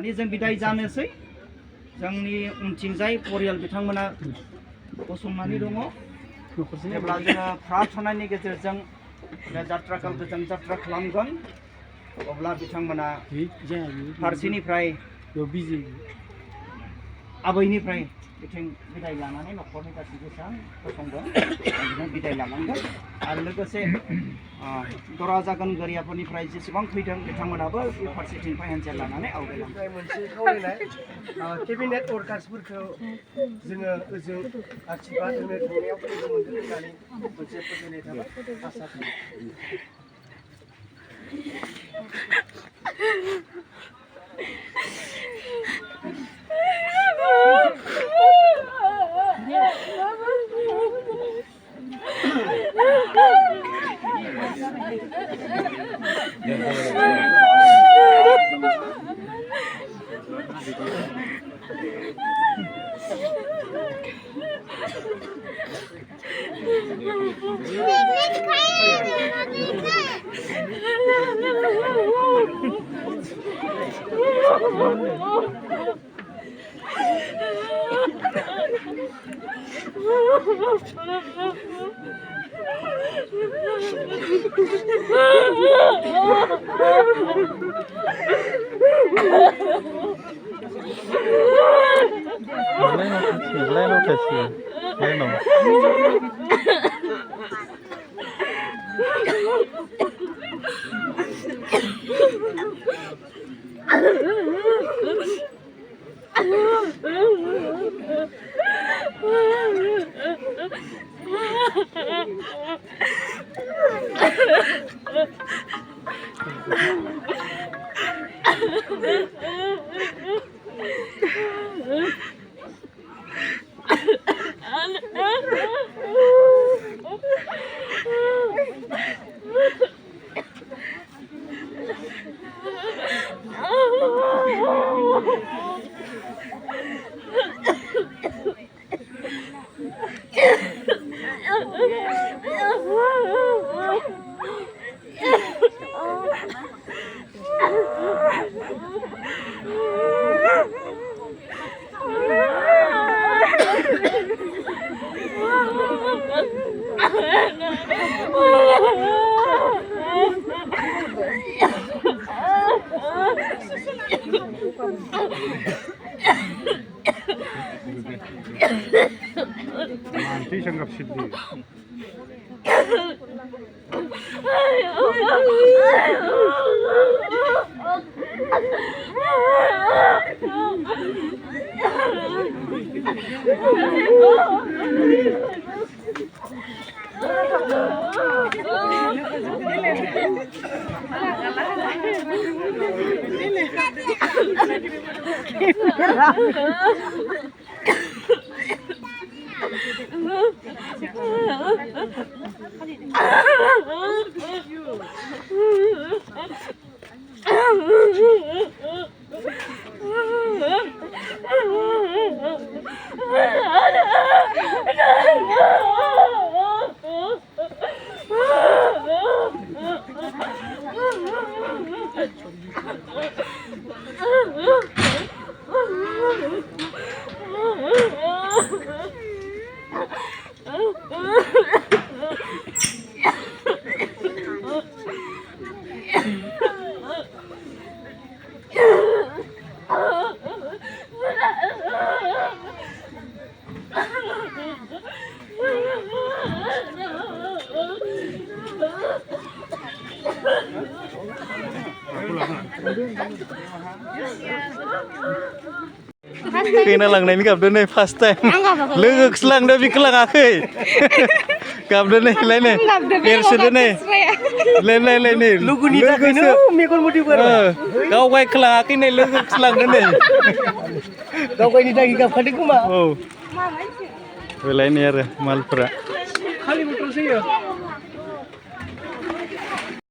माने जों बिदाय जानोसै जोंनि उनथिंजाय परियाल बिथांमोना गसंनानै दङ जेब्ला जोङो प्रार्थनानि गेजेरजों बे जात्राखौ गोजोन जात्रा खालामगोन अब्ला बिथांमोना फारसेनिफ्राय आबैनिफ्राय बिथिं बिदाय लानानै न'खरनि गासैबो गसंगोन बिदिनो बिदाय लानांगोन आरो लोगोसे दरा जागोन गोरियाफोरनिफ्राय जेसेबां फैदों बिथांमोनाबो बे फारसेथिंनिफ्राय हेन्डसेल लानानै आवगायलांगोन मोनसे खावलायनाय केबिनेट वर्कार्सफोरखौ जोङो ओजों आशीर्बाद होनो थांनायाव लोगो मोनगोन होननानै मोनसे फोथायनाय थाबाय आसा Kena langnaini gabdo nih first time. Leuk selangda bikelangake. Gabdo nih lainnya. Persude nih. Lain nih. Lugu ni tak kena mekon motif ber. Kau kai kelangake nih leuk selangda nih. Kau kai ni tak gigap kadi kuma. Oh. Lain ya malpra. Kali motor saya.